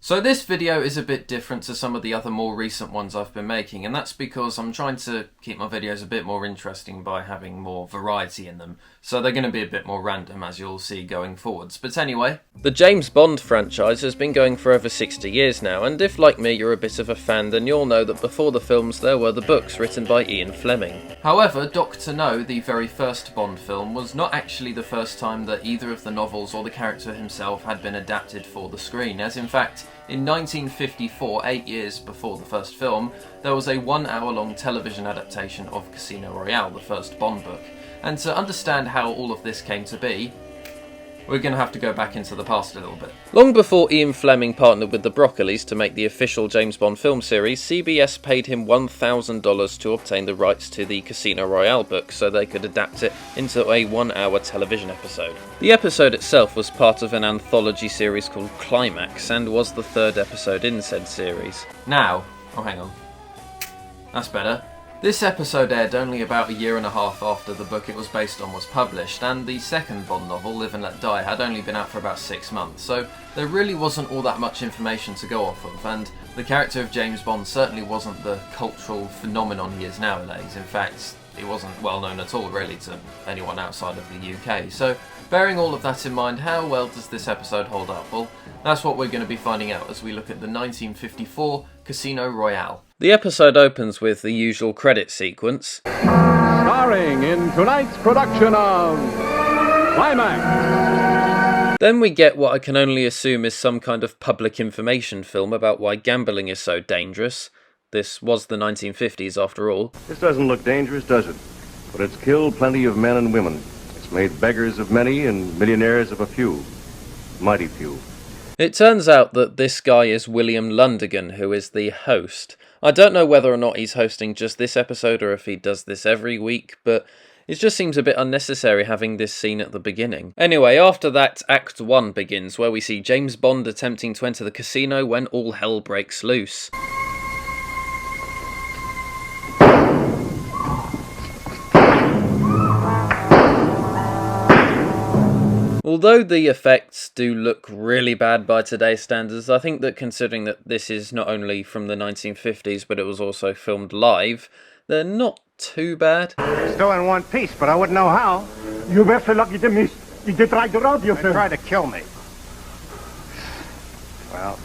So this video is a bit different to some of the other more recent ones I've been making, and that's because I'm trying to keep my videos a bit more interesting by having more variety in them. So they're going to be a bit more random, as you'll see going forwards. But anyway, the James Bond franchise has been going for over 60 years now, and if like me you're a bit of a fan, then you'll know that before the films there were the books written by Ian Fleming. However, Dr. No, the very first Bond film, was not actually the first time that either of the novels or the character himself had been adapted for the screen, as in fact, in 1954, 8 years before the first film, there was a 1 hour long television adaptation of Casino Royale, the first Bond book. And to understand how all of this came to be, we're going to have to go back into the past a little bit. Long before Ian Fleming partnered with the Broccolis to make the official James Bond film series, CBS paid him $1,000 to obtain the rights to the Casino Royale book so they could adapt it into a 1 hour television episode. The episode itself was part of an anthology series called Climax and was the third episode in said series. Now, oh hang on, that's better. This episode aired only about a year and a half after the book it was based on was published, and the second Bond novel, Live and Let Die, had only been out for about 6 months, so there really wasn't all that much information to go off of, and the character of James Bond certainly wasn't the cultural phenomenon he is nowadays. In fact, he wasn't well known at all really to anyone outside of the UK. So, bearing all of that in mind, how well does this episode hold up? Well, that's what we're going to be finding out as we look at the 1954 Casino Royale. The episode opens with the usual credit sequence. Starring in tonight's production of Climax. Then we get what I can only assume is some kind of public information film about why gambling is so dangerous. This was the 1950s after all. This doesn't look dangerous, does it? But it's killed plenty of men and women. It's made beggars of many and millionaires of a few. Mighty few. It turns out that this guy is William Lundigan, who is the host. I don't know whether or not he's hosting just this episode or if he does this every week, but it just seems a bit unnecessary having this scene at the beginning. Anyway, after that, Act 1 begins, where we see James Bond attempting to enter the casino when all hell breaks loose. Although the effects do look really bad by today's standards, I think that considering that this is not only from the 1950s but it was also filmed live, they're not too bad. Still in one piece, but I wouldn't know how. You were so lucky to miss. You did try to rob you, They sir. tried to kill me. Well,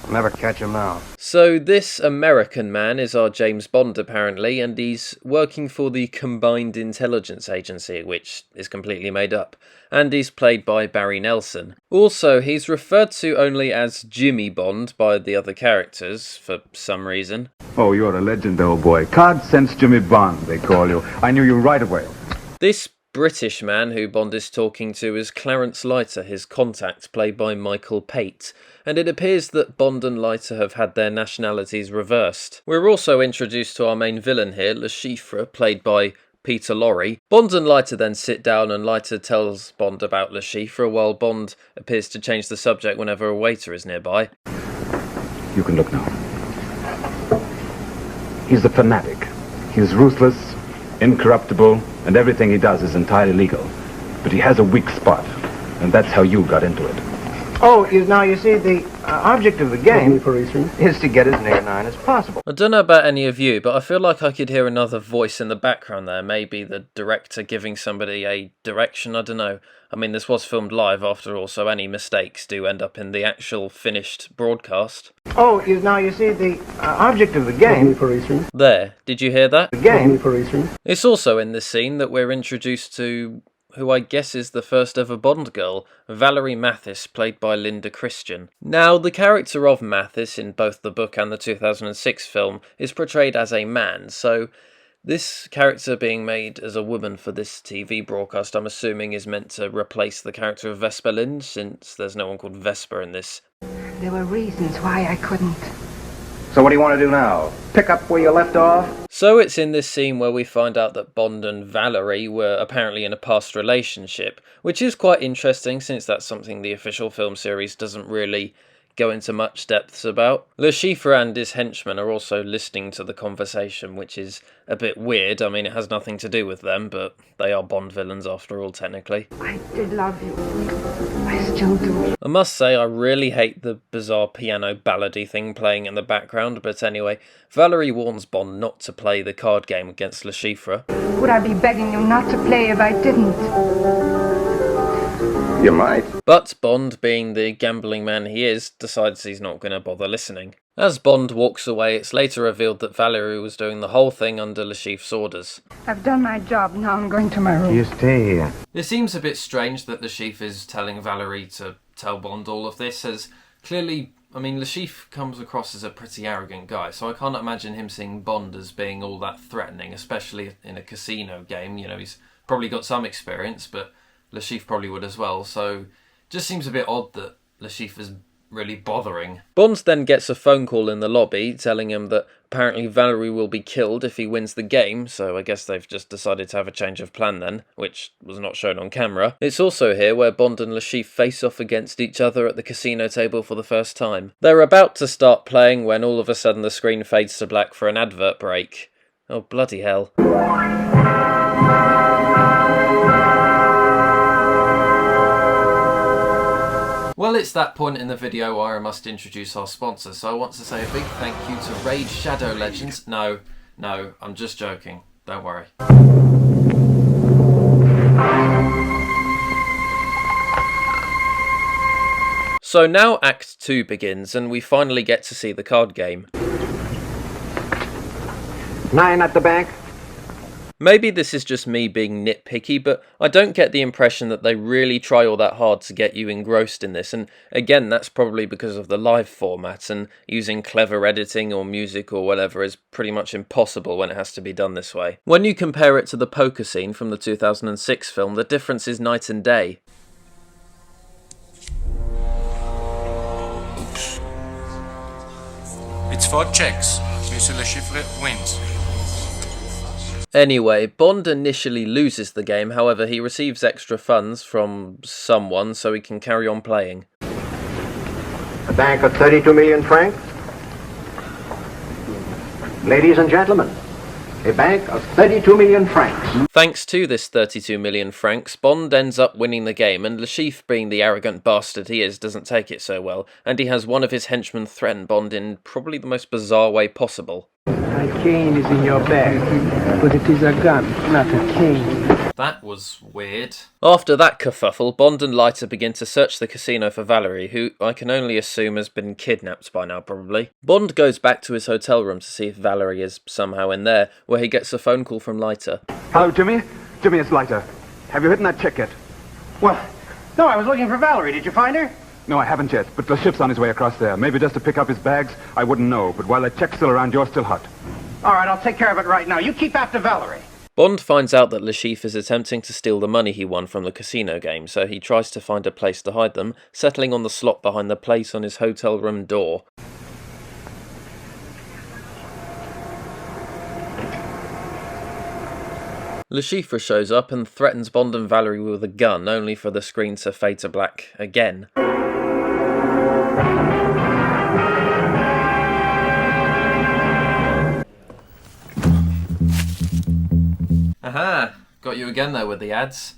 I'll never catch him now. So this American man is our James Bond apparently, and he's working for the Combined Intelligence Agency, which is completely made up, and he's played by Barry Nelson. Also, he's referred to only as Jimmy Bond by the other characters, for some reason. Oh, you're a legend, old boy. Card sense Jimmy Bond, they call you. I knew you right away. This British man who Bond is talking to is Clarence Leiter, his contact, played by Michael Pate, and it appears that Bond and Leiter have had their nationalities reversed. We're also introduced to our main villain here, Le Chiffre, played by Peter Lorre. Bond and Leiter then sit down and Leiter tells Bond about Le Chiffre, while Bond appears to change the subject whenever a waiter is nearby. You can look now. He's a fanatic. He's ruthless, incorruptible, and everything he does is entirely legal. But he has a weak spot, and that's how you got into it. Oh, now you see, the object of the game is to get as near 9 as possible. I don't know about any of you, but I feel like I could hear another voice in the background there. Maybe the director giving somebody a direction, I don't know. I mean, this was filmed live after all, so any mistakes do end up in the actual finished broadcast. Oh, now you see, the object of the game... There, did you hear that? The game... It's also in this scene that we're introduced to who I guess is the first ever Bond girl, Valerie Mathis, played by Linda Christian. Now, the character of Mathis in both the book and the 2006 film is portrayed as a man, so this character being made as a woman for this TV broadcast, I'm assuming is meant to replace the character of Vesper Lynd, since there's no one called Vesper in this. There were reasons why I couldn't. So what do you want to do now? Pick up where you left off? So it's in this scene where we find out that Bond and Valerie were apparently in a past relationship, which is quite interesting since that's something the official film series doesn't really go into much depths about. Le Chiffre and his henchmen are also listening to the conversation, which is a bit weird. I mean, it has nothing to do with them, but they are Bond villains after all, technically. I did love you. I still do. I must say, I really hate the bizarre piano ballady thing playing in the background, but anyway, Valerie warns Bond not to play the card game against Le Chiffre. Would I be begging you not to play if I didn't? You might. But Bond, being the gambling man he is, decides he's not going to bother listening. As Bond walks away, it's later revealed that Valerie was doing the whole thing under Le Chiffre's orders. I've done my job, now I'm going to my room. You stay here. It seems a bit strange that Le Chiffre is telling Valerie to tell Bond all of this, as clearly, I mean, Le Chiffre comes across as a pretty arrogant guy, so I can't imagine him seeing Bond as being all that threatening, especially in a casino game. You know, he's probably got some experience, but Le Chiffre probably would as well, so it just seems a bit odd that Le Chiffre's really bothering. Bond then gets a phone call in the lobby telling him that apparently Valerie will be killed if he wins the game, so I guess they've just decided to have a change of plan then, which was not shown on camera. It's also here where Bond and Le Chiffre face off against each other at the casino table for the first time. They're about to start playing when all of a sudden the screen fades to black for an advert break. Oh, bloody hell. Well, it's that point in the video where I must introduce our sponsor, so I want to say a big thank you to Raid Shadow Legends. No, I'm just joking. Don't worry. So now Act 2 begins, and we finally get to see the card game. 9 at the bank. Maybe this is just me being nitpicky, but I don't get the impression that they really try all that hard to get you engrossed in this, and again, that's probably because of the live format, and using clever editing or music or whatever is pretty much impossible when it has to be done this way. When you compare it to the poker scene from the 2006 film, the difference is night and day. Oops. It's 4 checks. Monsieur Le Chiffre wins. Anyway, Bond initially loses the game, however he receives extra funds from someone so he can carry on playing. A bank of 32 million francs. Ladies and gentlemen, a bank of 32 million francs. Thanks to this 32 million francs, Bond ends up winning the game, and Le Chiffre, being the arrogant bastard he is, doesn't take it so well, and he has one of his henchmen threaten Bond in probably the most bizarre way possible. My cane is in your bag, but it is a gun, not a cane. That was weird. After that kerfuffle, Bond and Leiter begin to search the casino for Valerie, who I can only assume has been kidnapped by now, probably. Bond goes back to his hotel room to see if Valerie is somehow in there, where he gets a phone call from Leiter. Hello, Jimmy? Jimmy, it's Leiter. Have you written that check yet? Well, no, I was looking for Valerie. Did you find her? No, I haven't yet, but the ship's on his way across there. Maybe just to pick up his bags. I wouldn't know, but while that check's still around, you're still hot. All right, I'll take care of it right now. You keep after Valerie. Bond finds out that Le Chiffre is attempting to steal the money he won from the casino game, so he tries to find a place to hide them, settling on the slot behind the plate on his hotel room door. Le Chiffre shows up and threatens Bond and Valerie with a gun, only for the screen to fade to black again. Aha! Got you again there with the ads.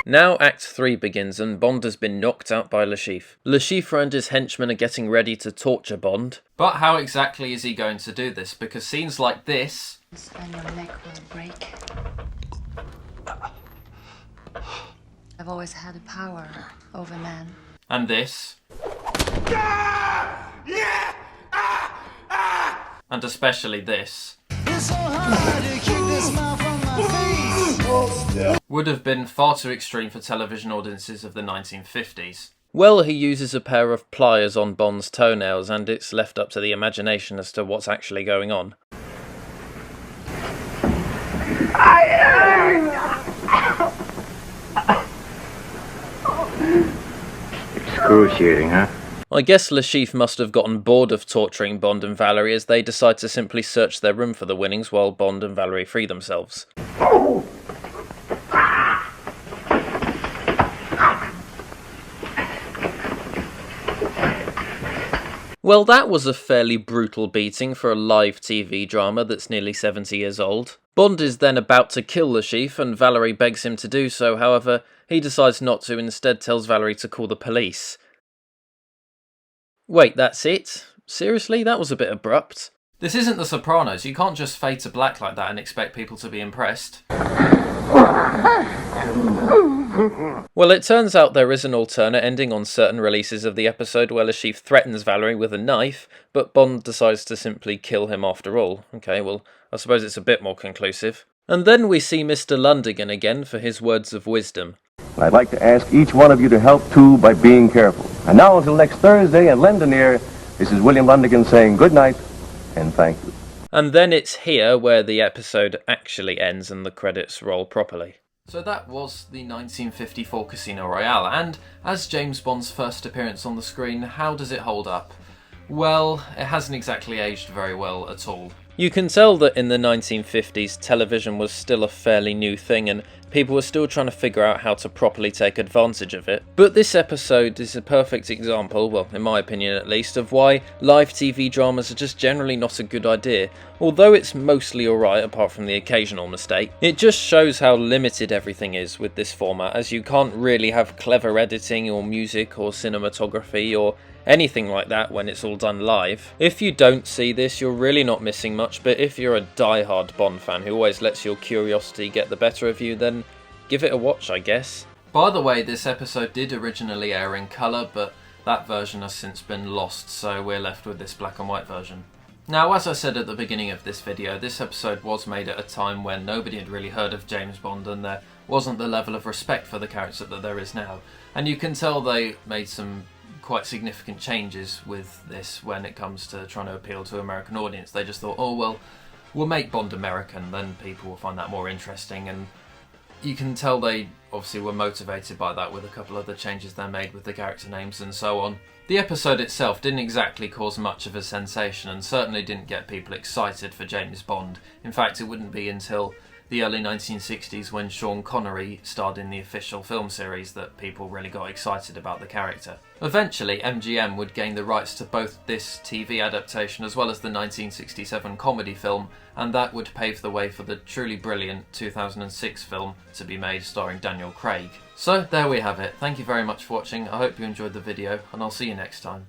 Now Act 3 begins and Bond has been knocked out by Le Chiffre. Le Chiffre and his henchmen are getting ready to torture Bond. But how exactly is he going to do this? Because scenes like this... And your neck will break. I've always had a power over man. And this... And especially this... would have been far too extreme for television audiences of the 1950s. Well, he uses a pair of pliers on Bond's toenails, and it's left up to the imagination as to what's actually going on. Excruciating, huh? I guess Le Chiffre must have gotten bored of torturing Bond and Valerie as they decide to simply search their room for the winnings while Bond and Valerie free themselves. Well, that was a fairly brutal beating for a live TV drama that's nearly 70 years old. Bond is then about to kill Le Chiffre and Valerie begs him to do so, however, he decides not to and instead tells Valerie to call the police. Wait, that's it? Seriously? That was a bit abrupt. This isn't The Sopranos, you can't just fade to black like that and expect people to be impressed. Well, it turns out there is an alternate ending on certain releases of the episode where Le Chiffre threatens Valerie with a knife, but Bond decides to simply kill him after all. Okay, well, I suppose it's a bit more conclusive. And then we see Mr. Lundigan again for his words of wisdom. I'd like to ask each one of you to help too by being careful. And now until next Thursday and Lendonere, this is William Lundigan saying good night and thank you. And then it's here where the episode actually ends and the credits roll properly. So that was the 1954 Casino Royale, and as James Bond's first appearance on the screen, how does it hold up? Well, it hasn't exactly aged very well at all. You can tell that in the 1950s, television was still a fairly new thing and people were still trying to figure out how to properly take advantage of it. But this episode is a perfect example, well, in my opinion at least, of why live TV dramas are just generally not a good idea. Although it's mostly alright apart from the occasional mistake, it just shows how limited everything is with this format, as you can't really have clever editing or music or cinematography or anything like that when it's all done live. If you don't see this, you're really not missing much, but if you're a die-hard Bond fan who always lets your curiosity get the better of you, then give it a watch, I guess. By the way, this episode did originally air in colour, but that version has since been lost, so we're left with this black and white version. Now, as I said at the beginning of this video, this episode was made at a time when nobody had really heard of James Bond and there wasn't the level of respect for the character that there is now. And you can tell they made some quite significant changes with this when it comes to trying to appeal to an American audience. They just thought, oh well, we'll make Bond American, then people will find that more interesting, and you can tell they obviously were motivated by that with a couple of the changes they made with the character names and so on. The episode itself didn't exactly cause much of a sensation and certainly didn't get people excited for James Bond. In fact, it wouldn't be until the early 1960s when Sean Connery starred in the official film series that people really got excited about the character. Eventually, MGM would gain the rights to both this TV adaptation as well as the 1967 comedy film, and that would pave the way for the truly brilliant 2006 film to be made starring Daniel Craig. So there we have it. Thank you very much for watching. I hope you enjoyed the video and I'll see you next time.